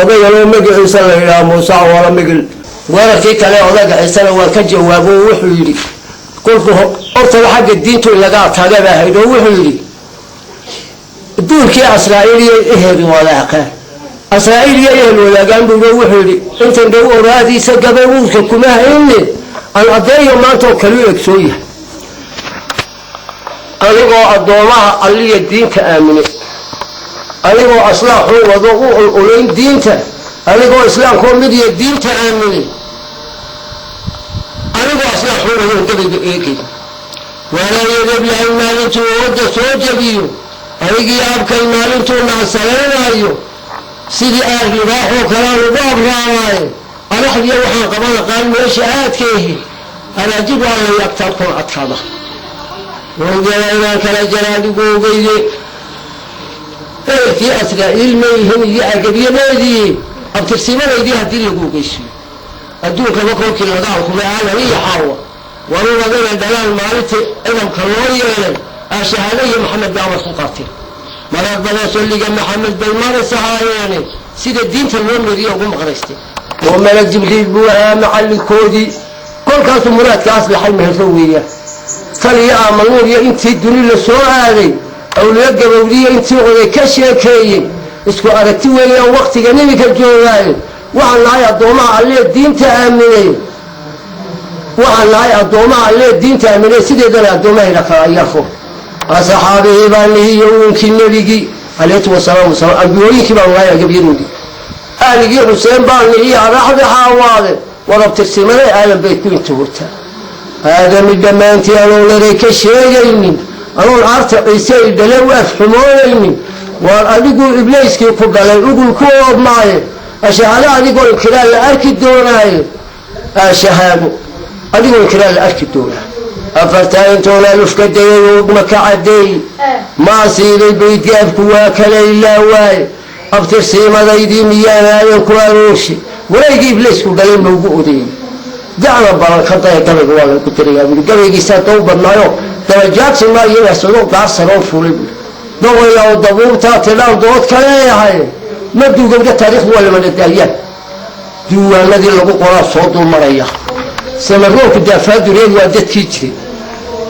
oday loo magaciisa la yiraahdo Muuse wala migil weerarkii kale odaga ciisana waa ka jawaabo wuxuu yiri qolku horta xagga diintu laga taagaba haydo wuxuu yiri duulkii Israa'iiliya eheed walaaqa Israa'iiliya eheed walaagan buu wuxuu yiri inta dhow oraadiisa gabayuuska kuma hayne aan adeeyo maanta kaliya egsooya anigoo adoomaha alliya diinta aaminay anigoo aslaaxu wado u uleyn diinta anigoo islaamku mid iyo diinta aaminay anigoo aslaaxu wado gabayga eegay wala yadbihi maalintu wada soo jabiyo anigii abkay maalintu naasaleenayo sidii aarlibaaxo kala ugu abraamaay anaxdiya waxaan qabana qaan meesha aadkeehi ana jib wala yaqtabku adkada وجاءنا كلا جلال جوجي في إسرائيل ما يهم يأجبيه ما يدي أبتسمة ما يدي هدي لجوجيش أدوك ما كون كل هذا وكل عالم هي حوا وأنا بدنا دلال مالت أنا مكروي أنا أشهد محمد بن عمر قاتل مرات بدنا سؤال لي محمد بن عمر سهاياني سيد الدين في اليوم الذي يقوم غرستي وملك جبريل بوها مع الكودي كل كاس مرات كاس لحلم هالفوية فلي آمنوا يا أنتي الدنيا للسؤال أو لقى بولي أنتي وكشيء كي اسكو أرتوي يا وقت جنبك الجوال وعن لا يضم عليه الدين تأمني وعن لا يضم عليه الدين تأمني سيد ذا يضم إلى خيافه أصحابه بانه يوم كنبيجي عليه والسلام والسلام أبوي كبر الله يجبرني أهل حسين بانه على أحد حوالي وربط السماء على البيت كنت وتر هذا من دمانتي أنا لريك شيئين أنا العرض عيسى دلو أفهموني وأدقوا إبليس كي يقول أقول كوب معي أشهد أدقوا خلال أركض دوناي أشهد أدقوا خلال أركض دونا أفتاين تونا لفكدي ومكعدي ما سيد البيت يبكوا كلا إلا واي أبتر سيما ذيدي ميانا ينكواروشي ولا يجي إبليس كي موجودين دعنا بركة قبل ولا كتير قبل يساتو برنايو درجات ما ينسلو دارسلو فولي دو يا دبور تاتلا دوت كلا هاي ما دو قبل تاريخ ولا من الداليات دو الذي لو قرا صوت المريا سمروك دافع دورين ودت كيتري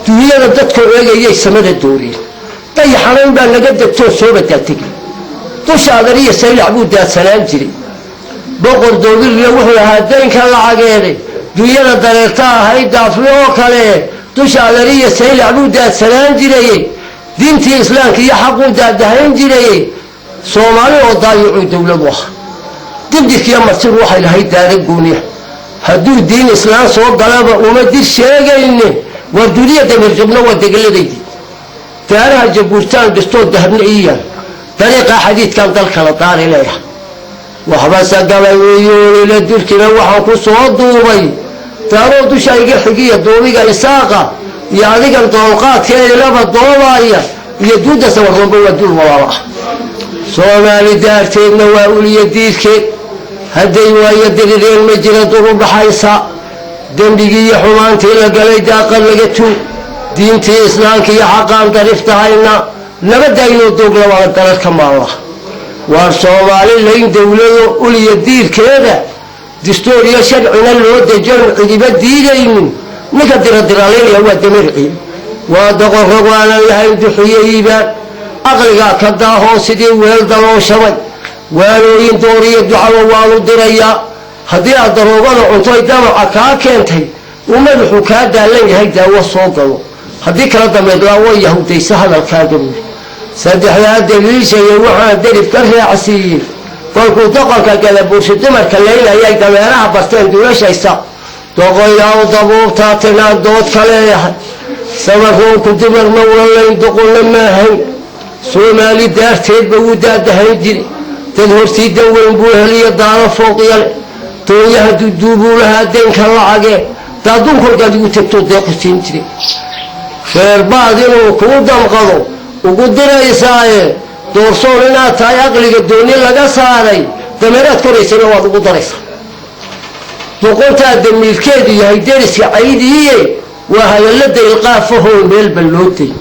دو يا ردت كويغي سمد الدوري طي حرام بان لقد تو صوبه تاتي تو شادريه سيلعبو دات سلام جري بقر دوغل يوحو هادين كلا عقيري دوينا دريرتها هاي دافلو كله تشالريه سيل عبود سلام جري دينتي اسلام كي حقو دهين جري سومالي وضايعوا دوله وخ دبدك يا مرتي روح الى هي دارقوني هدو دين اسلام سو غلبه وما دير شيغين ودوليه دمر جبنا ودغلدي تارها جبورتان دستو دهبنيه طريقه حديث كان دل كلا طار اليه وحبس قبيو الى دلكنا وحا كسو دوبي تارو شيء حقيقه دوبيغا اساقه يعني كان طوقات كاي لبا دوبايا يدود سوقون بودول والله سومالي دارتين واولي ديدك هدي وايا دغدين مجرى ضرب حيصا دنبيغي حمانتي لا غلي داقل لغتو دينتي اسلامك يا حقان طرفتهاينا نبداينو دوغلا ولا دلك ما الله وصومالي لين دوله اولي دير كده دستوريا شرعنا لو دجن عديبه ديدين نقدر درالين هو دمرعي ودقوا وانا يهي دحييبا اقلقا كداهو سيدي ويل دلو شوي وانوين دوري دعوا والو دريا هدي ادروغنا cuntoy damaca ka keentay umadu ka daalan yahay daawo soo galo hadii kala dameedla way yahudaysa hadalkaaga saddexda daliishay waxa darif ka raacsiin qolku daqanka kala bulshada marka leeyahay dameeraha barteen duulashaysa doqoyaw dabuubta tina dood kale yahay sababku ku dumar ma walayn doqol ma hay Soomaali daarteed buu daadahay jiri tan horti daweyn buu heliya daaro fooqiyal tooyaha duubu laha deenka lacage dadun korka ugu tagto deeqtiin jiri خير بعد إنه كودم قضوا وقدر يساعي دورسون إنها تاي أقلق الدنيا لقى ساري دمرات كوريسين وضو قدريسا وقلت أدم الكيدي هاي دارس عيدي وهي اللدى يلقافه ميل بلوتي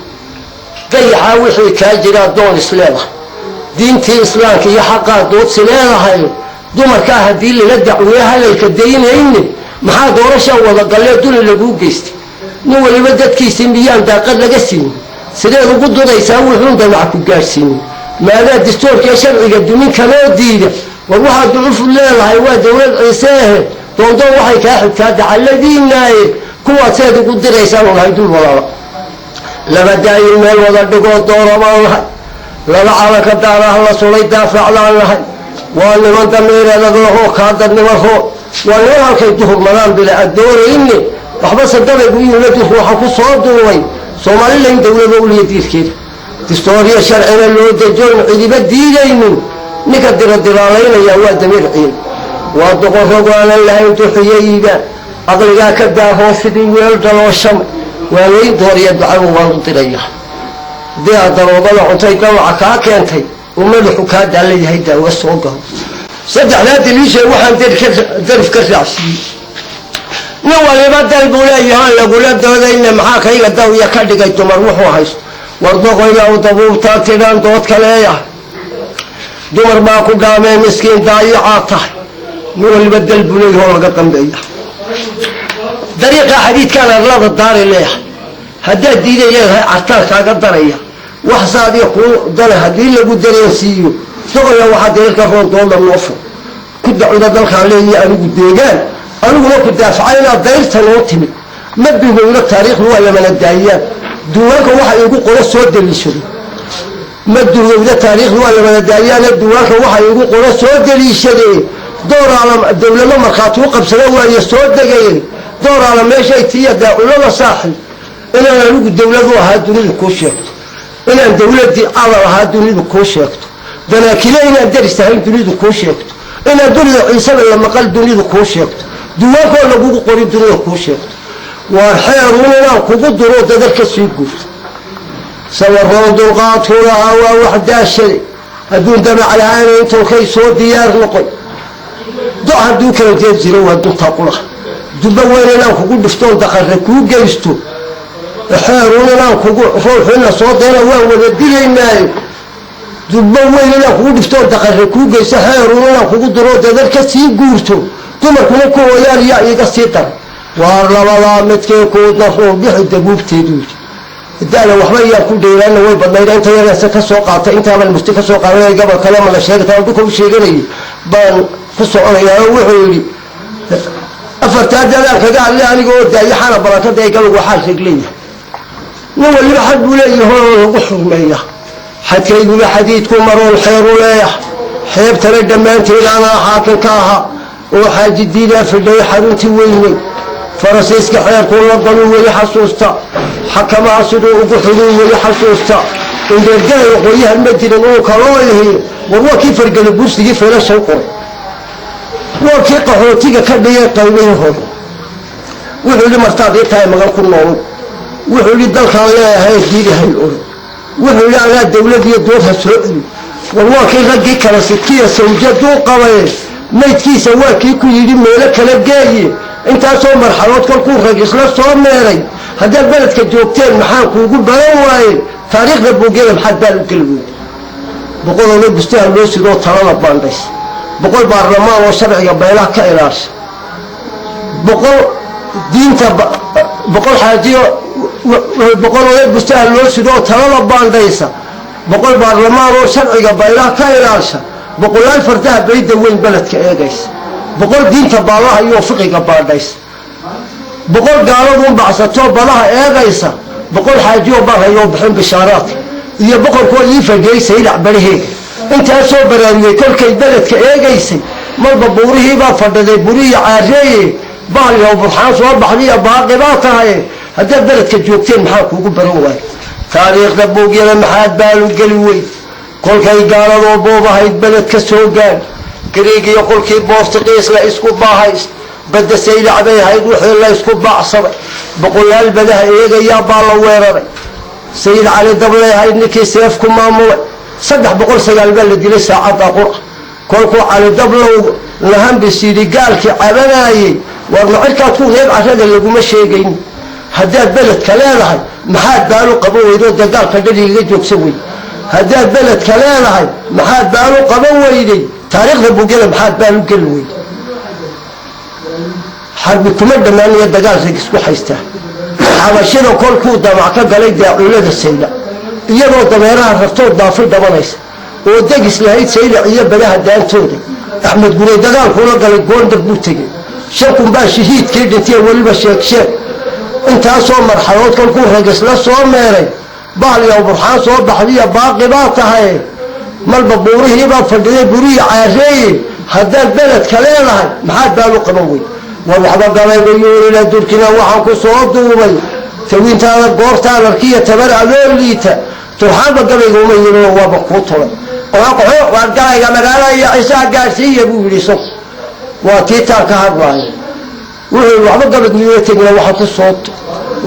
قي حاوحي كاجرات دون إسلامه diintii islaamka iyo xaqaa doodsi leedahay dumarkaa haddii lala dacweeyo hadalka daynayne maxaa doorasha wada gallee duli laguu geystay nin waliba dadkiisii miyaan daaqad laga siin sideed ugu dudaysaa wuxuun damac ku gaadhsiinin maadaa dastuurkee sharciga dumin kaloo diida war waxaad ducuf leedahay waa dawlad ciiseehe doondoon waxay kaa xigtaa dacalladiinaaye kuwaad seed ugu diraysaan lahay dul walaala laba daayin meel wada dhigoo doorabaan lahay laba calanka daaraha la sulay daafaclaan lahay waa niman dameereedag lahoo kaadadnimaroo waa niman halkay duhurmadaan bila addoonayne waxbase dabaygu yimid ruuxa ku soo duubay Soomaaliland dawladda u leeyahay distooriya sharciga loo dejoon cidiba diidaynin ninka diralaynaya waa damiir ciid waa doqorro aan lahayn duxiyayga aqliga ka daaho sidii weel daloosham waa lay dooriya ducaa waa u diraya daa daroobada cuntay damaca ka keentay umadu ka daleeyahay daawo soo gal saddexda dilisha waxaan darf ka raacsiin nin waliba dalbu leeyahay lagu la doodayna maxaa kayga daawiya ka dhigay dumar wuxuu haysto wardoqoyga u dabuubta tiraan dood kaleeya dumar baa ku dhaamay miskiin daayaca tahay nin waliba dalbu leeyahay laga dambeeya dariiqa xadiidkan arlada daari leeyahay hadda diidayahay artaan kaaga daraya wax saadiyo ku dala hadii lagu dareensiiyo doqoya waxa deelka roon doonda noofo ku dacwada dalka leeyahay anigu deegaan aniguna ku daafacayna dayrta loo timid madbigooda taariikh waa lamana daayaan duwanka waxa igu qoro soo daliishado madbigooda taariikh waa lamana daayaan duwanka waxa igu qoro soo daliishade dooraala dawladda markaatu qabsada waa soo degay dooraala meeshay tiyada ulama saaxil inaan anigu dawladdu ahaa dunida ku sheegto inaan dawladii ala ahaa dunida ku sheegto danaakile inaan darisahay dunida ku sheegto inaan dunida ciisada la maqal dunida ku sheegto duwanka lagu qori dunida ku sheegto waa xeeruna kugu duro dadka sii guurta sawaroon dulqaadkuna waa waxdaashay adduun dabacalaana intuu kay soo diyaar noqon doo hadduu kala jeed jiro waa dunta qula duba weynana kugu dhiftoon daqarre kuu geysto xeeruna kugu ruuxina soo deena waa wada dilaynaa duba weynana kugu dhiftoon daqarre kuu geysto xeeruna kugu duro dadka sii guurto dumarkuna ku wayaan yaa iga sii dar waa labada midkee ku daro bixi dabuubteedu daana waxba yaa ku dheeraana way badnayd inta yaraasa ka soo qaatay inta bal musti ka soo qaaday gabadh kale ma la sheegay dadku ku sheeganay baan ku soconayaa wuxuu yiri afarta dadaan kaga hadlay anigoo daayaxana barakada ay galu waxa sheeglay nin waliba xad buu leeyahay lagu xurmeeyaa xadkaygu xadiidku maroon xeeru leeyahay xeebtana dhamaanteed ana xaakin ka ahaa oo xaajidiina fidhay xaruntii weynay farasiiska xeerku la galu way xasuusta xakamaha sidoo ugu xidhay way xasuusta indeegaay qoyaha ma jirin oo kaloo yahay warwa kii fargal bursigii feela soo qoray waa kii qaxootiga ka dhigay qaybay hore wuxuu li martaad tahay magan ku nool wuxuu li dalka leeyahay diidahay oo wuxuu li ana dawladda doodha soo celi warwa kii ragii kala sitiya sawjadu qabay maydkiisa waa kii ku yidhi meelo kala geeye intaasoo marxalood kolkuu rag isla soo meeray haddaad beledka joogteen maxaa kuugu baran waaye taariikhda buugeeda maxaad baan u geli weyday boqolooda bustaha loo sidoo talada baandhays boqol baarlamaan oo sharciga beelaha ka ilaasha boqol diinta boqol xaajiyo boqolooda bustaha loo sidoo talada baandhaysa boqol baarlamaan oo sharciga beelaha ka ilaasha boqolaal fardaha bayda weyn beledka eegaysa boqol diinta baalaha iyo fiqiga baadhays boqol gaaladu baxsato balaha eegaysa boqol xaajiyo barayo bixin bishaaraad iyo boqolkoo ii fageysay dhacbariheega intaa soo baraariyay kolkay beledka eegaysay marba buurihii baa fadhiday buriya caareeye baaliyo burxaan soo baxdiya baaqi baa tahay haddaad beledka joogteen maxaa kuugu baran waaye taariikhda buugyada maxaad baalu geli weyd kolkay gaaladoo boobahayd beledka soo gaadh gariigiyo kolkii boortiqiis la isku baahays badda saylacbay ahayd wixii la isku baacsaday boqolaal badaha eegayaa baa la weeraray sayid cali dablay ahayd ninkii seef ku maamulay 309 baa la dilay saacadda qura kolkuu cali dablow lahan bisiidi gaalkii cabanaayey war macirkaad ku reeb carrada laguma sheegayn haddaad beledka leedahay maxaad baalu qabo weydoo dagaalka dhaliga joogsan wey هداد بلد كلالهاي محاد بانو قبو ويدي تاريخ بوغلا محاد بانو كلوي حرب كمدة مانية دقال سيكسكو حيسته حواشينو كل كودا معكا قلي داعولاد السيدة iyadoo dameeraha raftood daafay dabanaysa oo degis lahayd sayda iyo badaha daantooda axmed gurey dagaalku la galay goondar buu tegay shakun baa shahiidkii dhintay waliba sheeg intaasoo marxalood kolkuu ragas la soo meeray bahal iyo burxaan soo baxdiya baaqi baa tahay malba buurihii baa fadhiday burihii caareeye haddaad beledka leedahay maxaad baa lu qaban wey war waxba gabayga yuurila durkina waxaan ku soo duubay tawiintaada goortaan arkiya tabar adoo liita turxaanba gabayga uma yidhi waaba kuu tulay waa gabayga magaalada iyo ciisaa gaadhsiiya buu yidhi so waa tiitaan ka hadlaayo wuxuu waxba gabaygu yuula tegina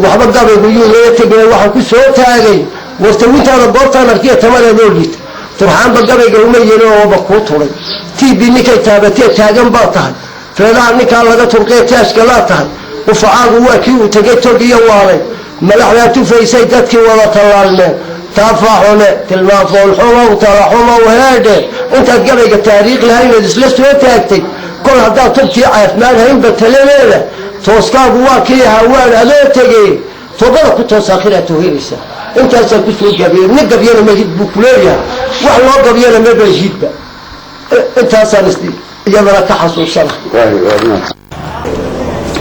waxba gabaygu yuula tegina waxaan ku soo taagay war tawiintaada goortaan arkiya tabar adoo liita turxaanba gabayga uma yidhi waaba kuu tulay tiibi ninkay taabatee taagan baa tahay feelaha ninkaa laga turqee taashka laa tahay وفعاق واكي وتجتوك يوالي ملحنا تفيسي تدكي ولا طلالنا تفاحنا تلمافو الحمى وترحمى وهذا انت تقبل التاريخ لهاي مدسلس وتاكتك كل هذا تبكي عثمان هين بتلميله توسكاق واكي هوال هذا تجي تبارك توساخرته هيرسا انت سكتو جبير نقبيل ما يجيب بكليا والله قبيل ما بيجيب انت سنستي يلا تحصل صلاح